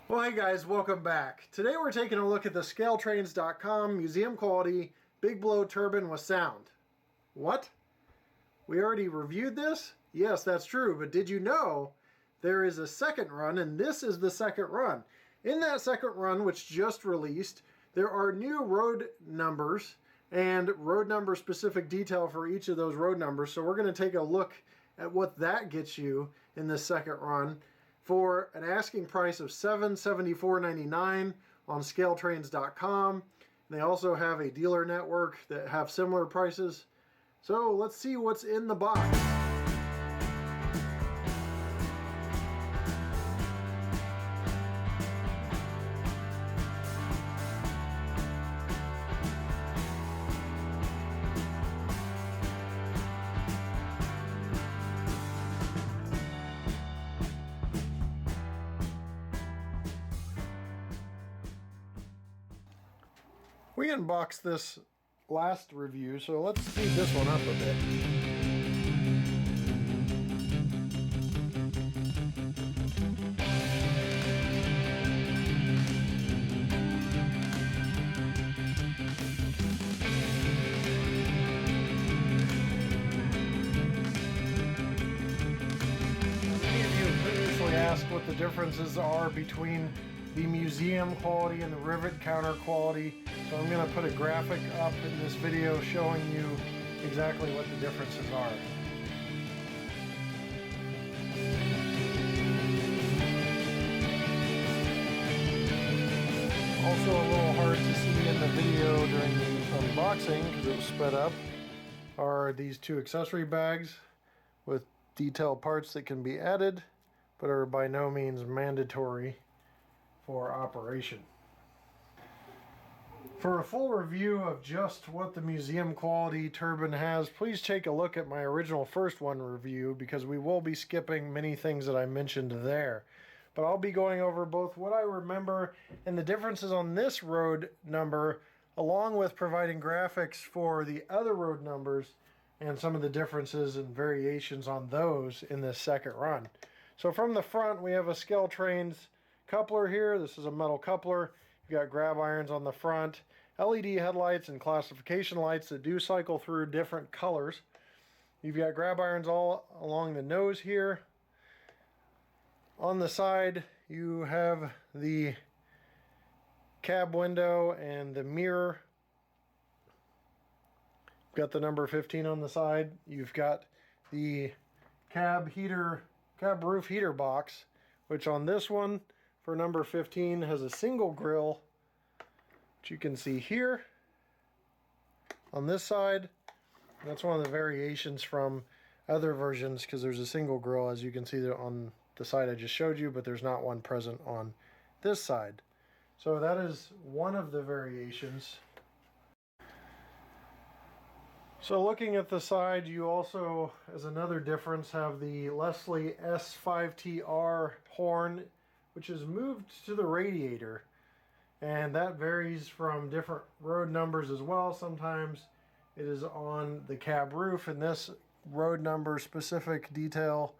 Well, hey guys, welcome back. Today we're taking a look at the ScaleTrains.com museum quality big blow turbine with sound. What? We already reviewed this? Yes, that's true, but did you know there is a second run, and this is the second run. In that second run, which just released, there are new road numbers and road number specific detail for each of those road numbers. So we're going to take a look at what that gets you in this second run for an asking price of $774.99 on ScaleTrains.com. They also have a dealer network that have similar prices. So let's see what's in the box. We unboxed this last review, so let's speed this one up a bit. Many of you have previously asked what the differences are between the museum quality and the rivet counter quality. So I'm going to put a graphic up in this video showing you exactly what the differences are. Also a little hard to see in the video during the unboxing because it was sped up are these two accessory bags with detailed parts that can be added but are by no means mandatory for operation. For a full review of just what the museum quality turbine has, please take a look at my original first one review because we will be skipping many things that I mentioned there. But I'll be going over both what I remember and the differences on this road number, along with providing graphics for the other road numbers and some of the differences and variations on those in this second run. So from the front, we have a ScaleTrains coupler here. This is a metal coupler. You've got grab irons on the front, LED headlights and classification lights that do cycle through different colors. You've got grab irons all along the nose here. On the side, you have the cab window and the mirror. You've got the number 15 on the side. You've got the cab roof heater box, which on this one, for number 15, has a single grill, which you can see here on this side. That's one of the variations from other versions because there's a single grill, as you can see there on the side I just showed you, but there's not one present on this side. So that is one of the variations. So looking at the side, you also, as another difference, have the Leslie S5TR horn, which is moved to the radiator, and that varies from different road numbers as well. Sometimes it is on the cab roof. In this road number specific detail,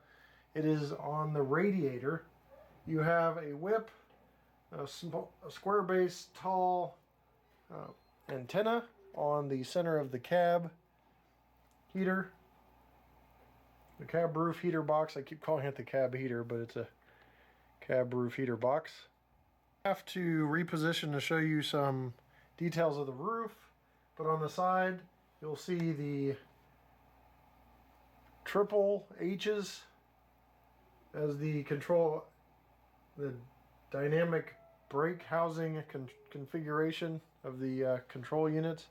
it is on the radiator. You have a whip, a square base tall antenna on the center of the cab heater, the cab roof heater box. I keep calling it the cab heater, but it's a cab roof heater box. I have to reposition to show you some details of the roof, but on the side you'll see the triple H's as the dynamic brake housing configuration of the control units.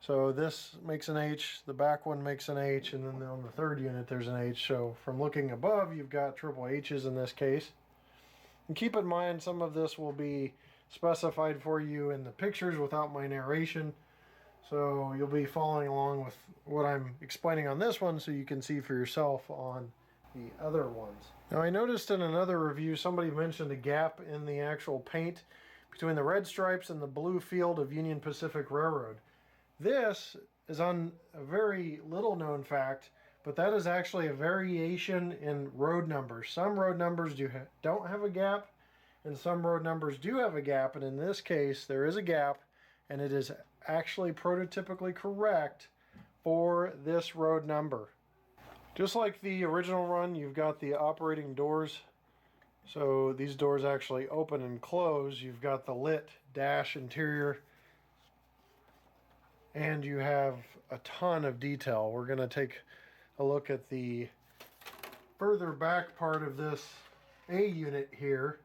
So this makes an H, the back one makes an H, and then on the third unit there's an H. So from looking above, you've got triple H's in this case. And keep in mind, some of this will be specified for you in the pictures without my narration. So you'll be following along with what I'm explaining on this one so you can see for yourself on the other ones. Now I noticed in another review somebody mentioned a gap in the actual paint between the red stripes and the blue field of Union Pacific Railroad. This is on a very little known fact, but that is actually a variation in road numbers. Some road numbers don't have a gap, and some road numbers do have a gap, and in this case there is a gap, and it is actually prototypically correct for this road number. Just like the original run, you've got the operating doors. So these doors actually open and close. You've got the lit dash interior, and you have a ton of detail. We're going to take a look at the further back part of this A unit here.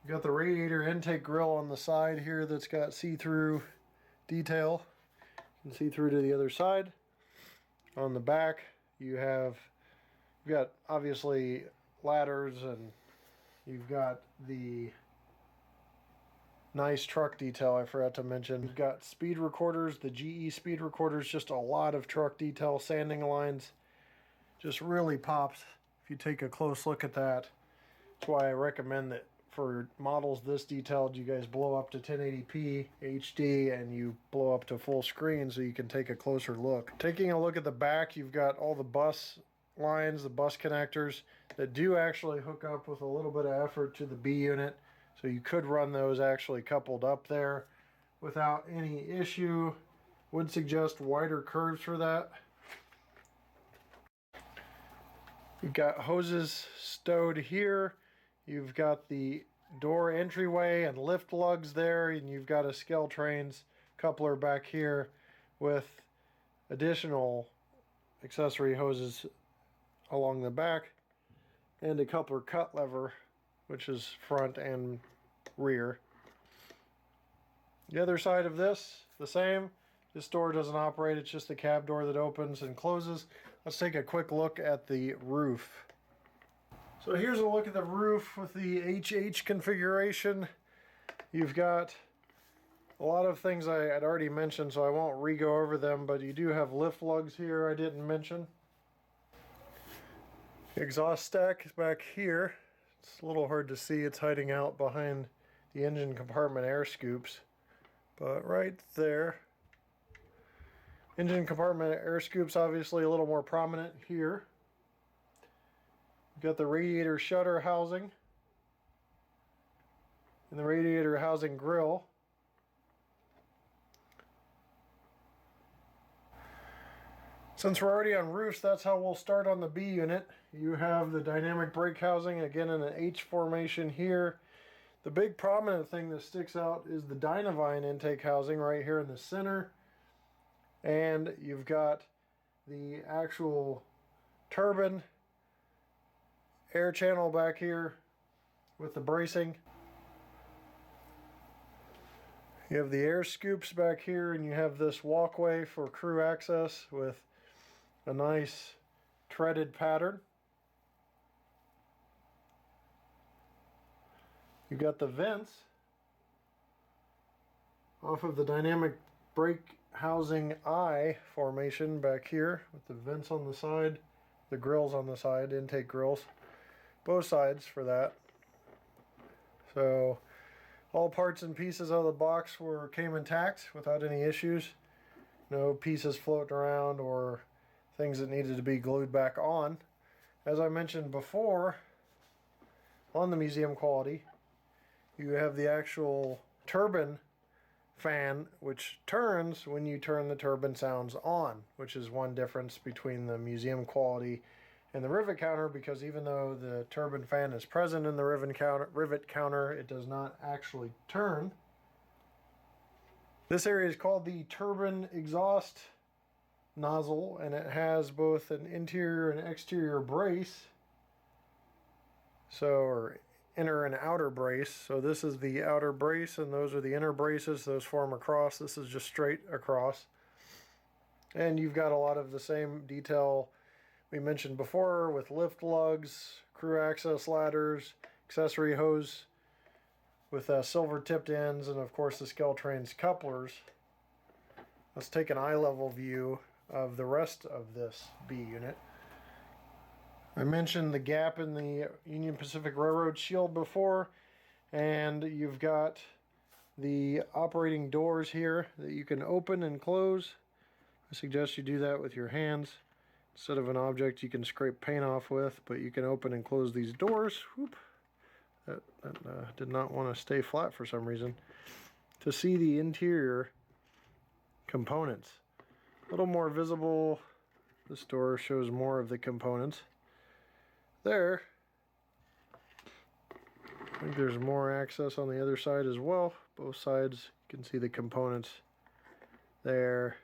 You've got the radiator intake grill on the side here that's got see-through detail. You can see through to the other side. On the back, you've got obviously ladders, and you've got the nice truck detail I forgot to mention. You've got speed recorders, the GE speed recorders, just a lot of truck detail, sanding lines. Just really pops if you take a close look at that. That's why I recommend that for models this detailed, you guys blow up to 1080p HD and you blow up to full screen so you can take a closer look. Taking a look at the back, you've got all the bus lines, the bus connectors that do actually hook up with a little bit of effort to the B unit. So you could run those actually coupled up there without any issue. Would suggest wider curves for that. You've got hoses stowed here. You've got the door entryway and lift lugs there, and you've got a scale trains coupler back here with additional accessory hoses along the back, and a coupler cut lever, which is front and rear. The other side of this, the same. This door doesn't operate, it's just the cab door that opens and closes. Let's take a quick look at the roof. So here's a look at the roof with the HH configuration. You've got a lot of things I had already mentioned, so I won't re-go over them, but you do have lift lugs here I didn't mention. The exhaust stack is back here. It's a little hard to see, it's hiding out behind the engine compartment air scoops, but right there. Engine compartment air scoops obviously a little more prominent here. You've got the radiator shutter housing and the radiator housing grill. Since we're already on roofs, that's how we'll start on the B unit. You have the dynamic brake housing, again in an H formation here. The big prominent thing that sticks out is the Dynavine intake housing right here in the center. And you've got the actual turbine air channel back here with the bracing. You have the air scoops back here, and you have this walkway for crew access with a nice treaded pattern. You've got the vents off of the dynamic brake housing I formation back here with the vents on the side, the grills on the side, intake grills, both sides for that. So all parts and pieces of the box came intact without any issues. No pieces floating around or things that needed to be glued back on. As I mentioned before, on the museum quality, you have the actual turbine fan, which turns when you turn the turbine sounds on, which is one difference between the museum quality and the rivet counter, because even though the turbine fan is present in the rivet counter, it does not actually turn. This area is called the turbine exhaust nozzle, and it has both an interior and exterior brace, or inner and outer brace. So this is the outer brace and those are the inner braces. Those form across. This is just straight across. And you've got a lot of the same detail we mentioned before with lift lugs, crew access ladders, accessory hose with silver tipped ends, and of course the Skeltrain's couplers. Let's take an eye level view of the rest of this B unit. I mentioned the gap in the Union Pacific Railroad shield before, and you've got the operating doors here that you can open and close. I suggest you do that with your hands instead of an object you can scrape paint off with, but you can open and close these doors. Whoop. That did not want to stay flat for some reason. To see the interior components. A little more visible. This door shows more of the components. There. I think there's more access on the other side as well. Both sides, you can see the components there.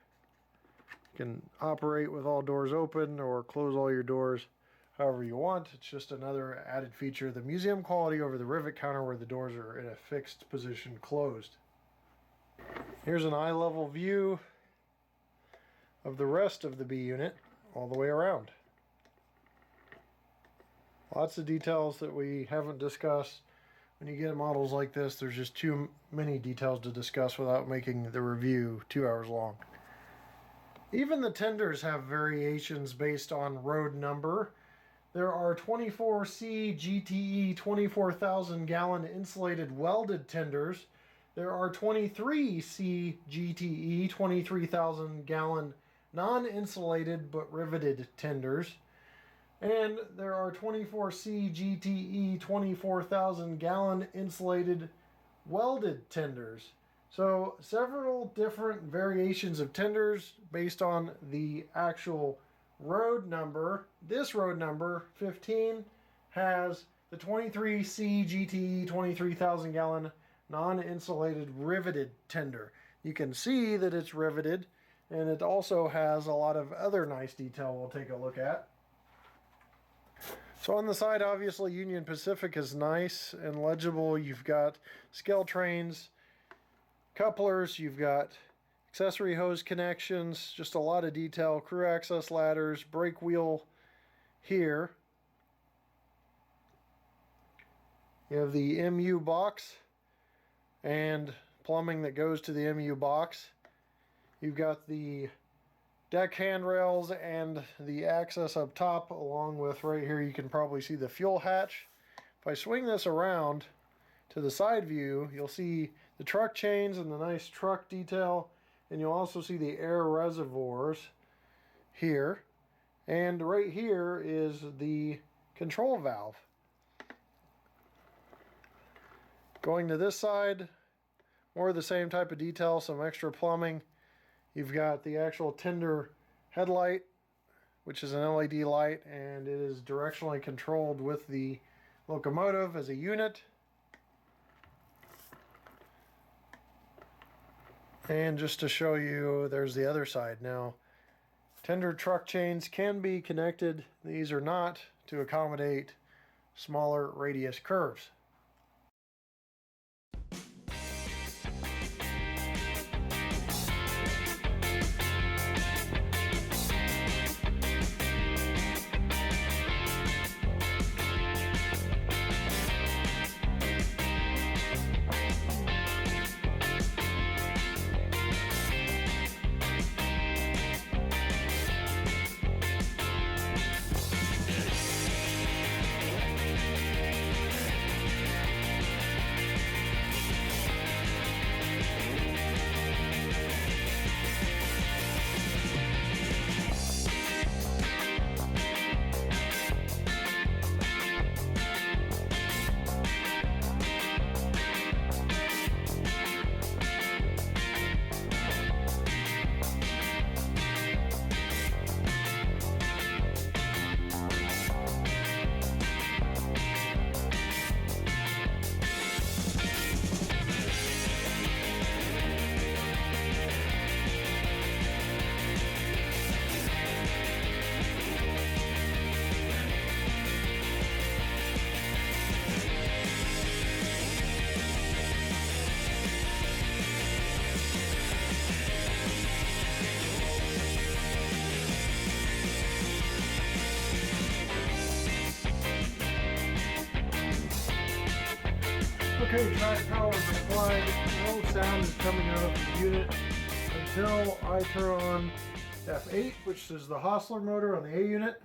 You can operate with all doors open or close all your doors however you want. It's just another added feature. The museum quality over the rivet counter where the doors are in a fixed position closed. Here's an eye-level view of the rest of the B unit all the way around. Lots of details that we haven't discussed. When you get models like this, there's just too many details to discuss without making the review 2 hours long. Even the tenders have variations based on road number. There are 24C GTE 24,000 gallon insulated welded tenders. There are 23C GTE 23,000 gallon non-insulated but riveted tenders. And there are 24C GTE 24,000 gallon insulated welded tenders. So several different variations of tenders based on the actual road number. This road number 15 has the 23C GTE 23,000 gallon non-insulated riveted tender. You can see that it's riveted, and it also has a lot of other nice detail we'll take a look at. So on the side, obviously Union Pacific is nice and legible. You've got scale trains, couplers, you've got accessory hose connections, just a lot of detail, crew access ladders, brake wheel here. You have the MU box and plumbing that goes to the MU box. You've got the deck handrails and the access up top, along with right here you can probably see the fuel hatch. If I swing this around to the side view, you'll see the truck chains and the nice truck detail, and you'll also see the air reservoirs here. And right here is the control valve. Going to this side, more of the same type of detail, some extra plumbing. You've got the actual tender headlight, which is an LED light, and it is directionally controlled with the locomotive as a unit. And just to show you, there's the other side. Now, tender truck chains can be connected. These are not, to accommodate smaller radius curves. Okay, track power is applied. No sound is coming out of the unit until I turn on F8, which is the Hostler motor on the A unit.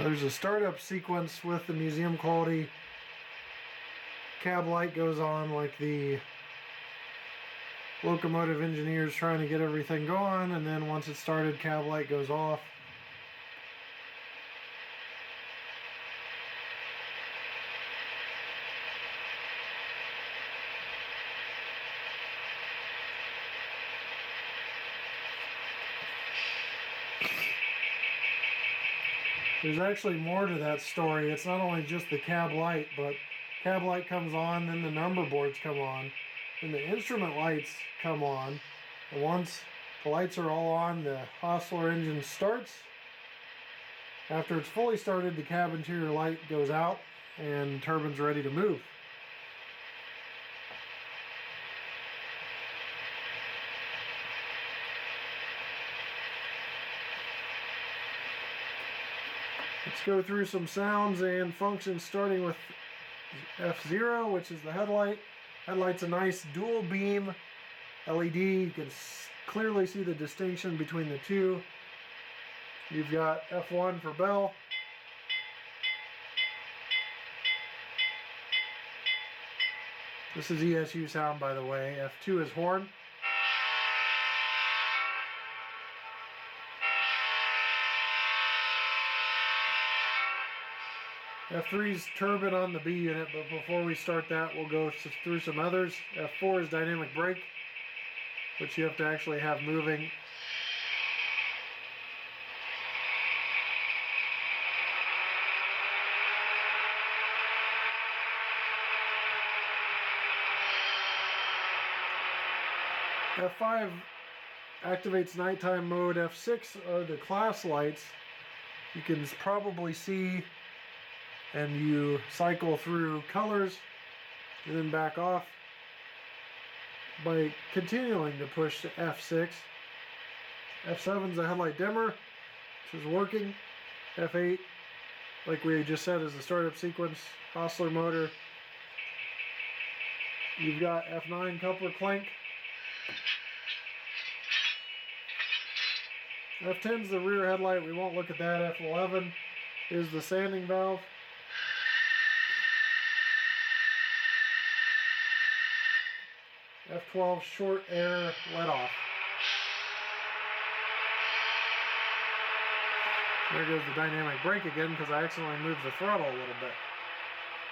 There's a startup sequence with the museum quality cab light goes on, like the locomotive engineers trying to get everything going, and then once it's started, cab light goes off. There's actually more to that story. It's not only just the cab light, but cab light comes on, then the number boards come on, then the instrument lights come on. And once the lights are all on, the Hostler engine starts. After it's fully started, the cab interior light goes out and the turbine's ready to move. Let's go through some sounds and functions, starting with F0, which is the headlight. Headlight's a nice dual beam LED. You can clearly see the distinction between the two. You've got F1 for bell. This is ESU sound, by the way. F2 is horn. F3 is turbine on the B unit, but before we start that, we'll go through some others. F4 is dynamic brake, which you have to actually have moving. F5 activates nighttime mode. F6 are the class lights. You can probably see, and you cycle through colors and then back off by continuing to push to F6. F7 is a headlight dimmer, which is working. F8, like we just said, is the startup sequence, Hostler motor. You've got F9 coupler clank. F10 is the rear headlight, we won't look at that. F11 is the sanding valve. F12 short air let off. There goes the dynamic brake again because I accidentally moved the throttle a little bit.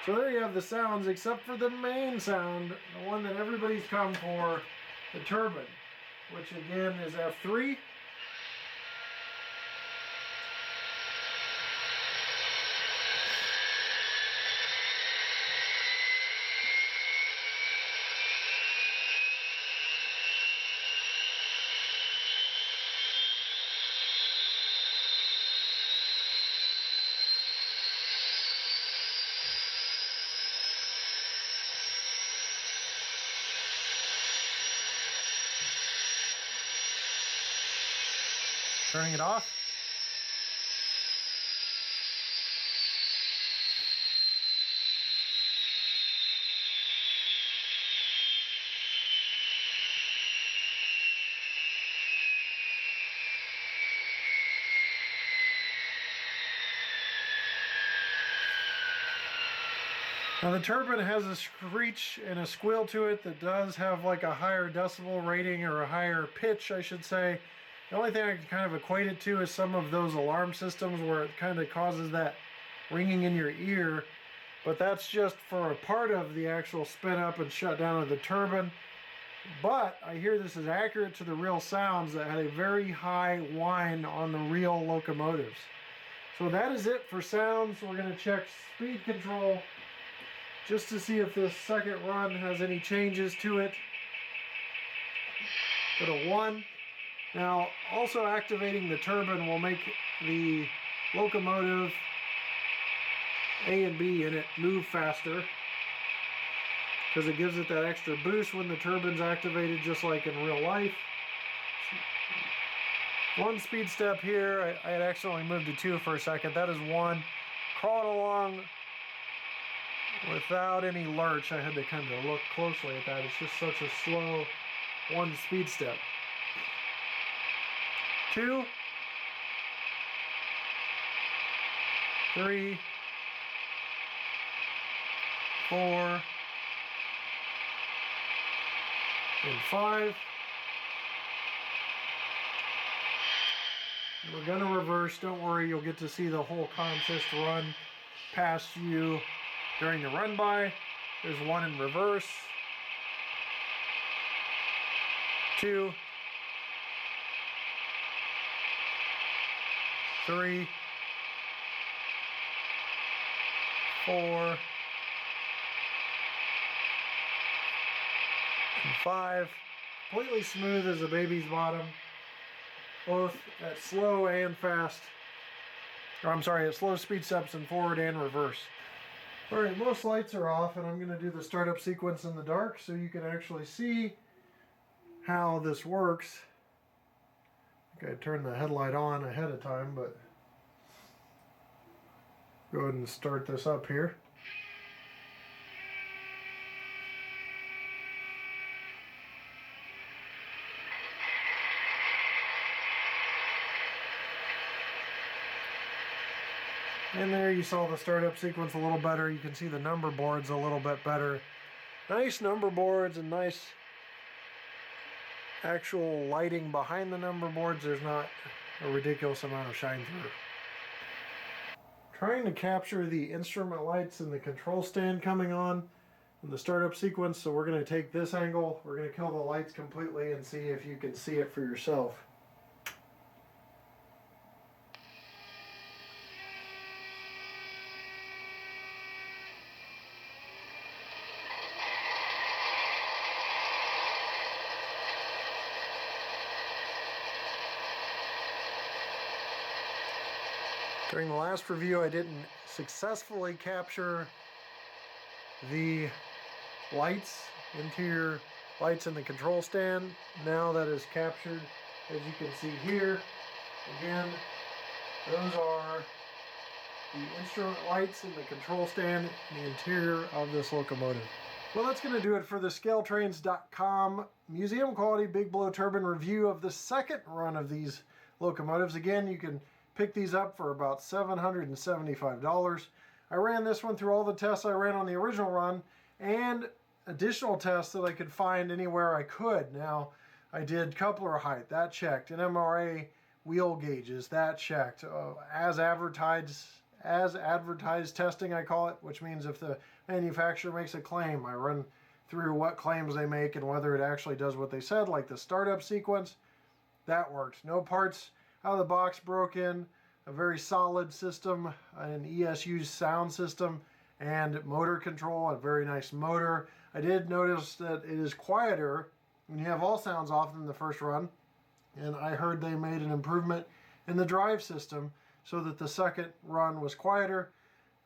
So there you have the sounds, except for the main sound, the one that everybody's come for, the turbine, which again is F3. Turning it off. Now the turbine has a screech and a squeal to it that does have like a higher decibel rating, or a higher pitch, I should say. The only thing I can kind of equate it to is some of those alarm systems where it kind of causes that ringing in your ear, but that's just for a part of the actual spin up and shut down of the turbine. But I hear this is accurate to the real sounds that had a very high whine on the real locomotives. So that is it for sounds. We're going to check speed control just to see if this second run has any changes to it. Put a 1. Now, also activating the turbine will make the locomotive A and B in it move faster, because it gives it that extra boost when the turbine's activated, just like in real life. One speed step here. I had accidentally moved to 2 for a second. That is 1. Crawling along without any lurch. I had to kind of look closely at that. It's just such a slow 1 speed step. 2. 3, 4, and 5. And we're going to reverse. Don't worry, you'll get to see the whole consist run past you during the run by. There's one in reverse. 2, 3, 4, and 5. Completely smooth as a baby's bottom, both at slow and fast. Or I'm sorry, at slow speed steps in forward and reverse. Alright, most lights are off, and I'm going to do the startup sequence in the dark so you can actually see how this works. I think I turned the headlight on ahead of time, but go ahead and start this up here. And there you saw the startup sequence a little better. You can see the number boards a little bit better. Nice number boards and nice actual lighting behind the number boards. There's not a ridiculous amount of shine through. Trying to capture the instrument lights and the control stand coming on in the startup sequence, so we're going to take this angle, we're going to kill the lights completely and see if you can see it for yourself. During the last review, I didn't successfully capture the lights, interior lights in the control stand. Now that is captured, as you can see here. Again, those are the instrument lights in the control stand in the interior of this locomotive. Well, that's going to do it for the ScaleTrains.com museum quality big blow turbine review of the second run of these locomotives. Again, you can pick these up for about $775. I ran this one through all the tests I ran on the original run and additional tests that I could find anywhere I could. Now, I did coupler height, that checked, and MRA wheel gauges, that checked. As advertised testing, I call it, which means if the manufacturer makes a claim, I run through what claims they make and whether it actually does what they said, like the startup sequence. That worked. No parts out of the box broken, a very solid system, an ESU sound system, and motor control, a very nice motor. I did notice that it is quieter when you have all sounds off than the first run, and I heard they made an improvement in the drive system so that the second run was quieter.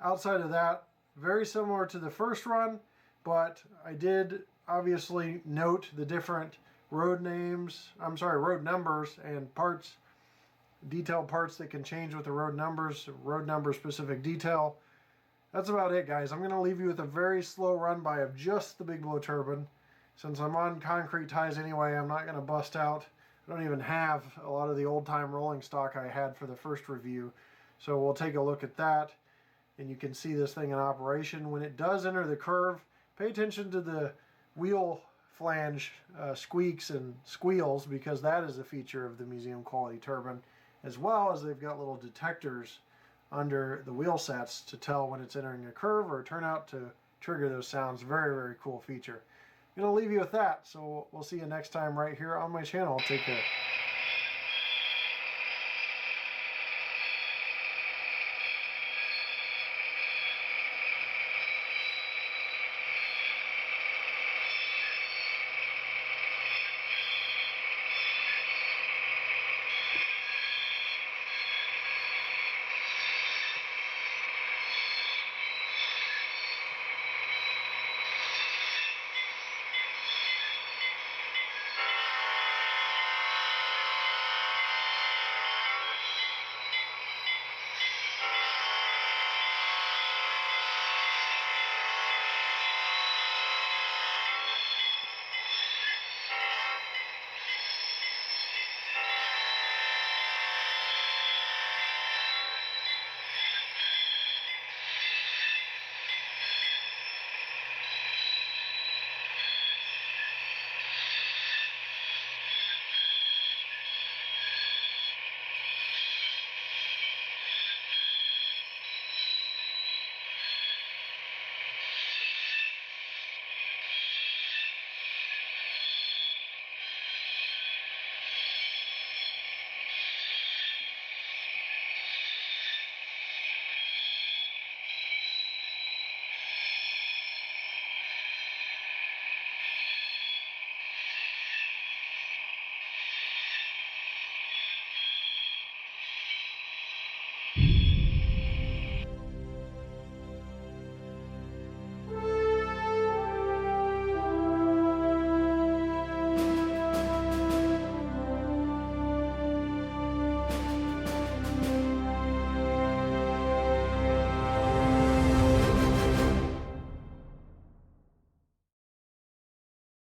Outside of that, very similar to the first run, but I did obviously note the different road numbers and parts, detailed parts that can change with the road number specific detail. That's about it, guys. I'm going to leave you with a very slow run by of just the big blow turbine. Since I'm on concrete ties anyway, I'm not going to bust out. I don't even have a lot of the old time rolling stock I had for the first review. So we'll take a look at that, and you can see this thing in operation. When it does enter the curve, pay attention to the wheel flange squeaks and squeals, because that is a feature of the museum quality turbine, as well as they've got little detectors under the wheel sets to tell when it's entering a curve or a turnout to trigger those sounds. Very, very cool feature. I'm going to leave you with that, so we'll see you next time right here on my channel. Take care.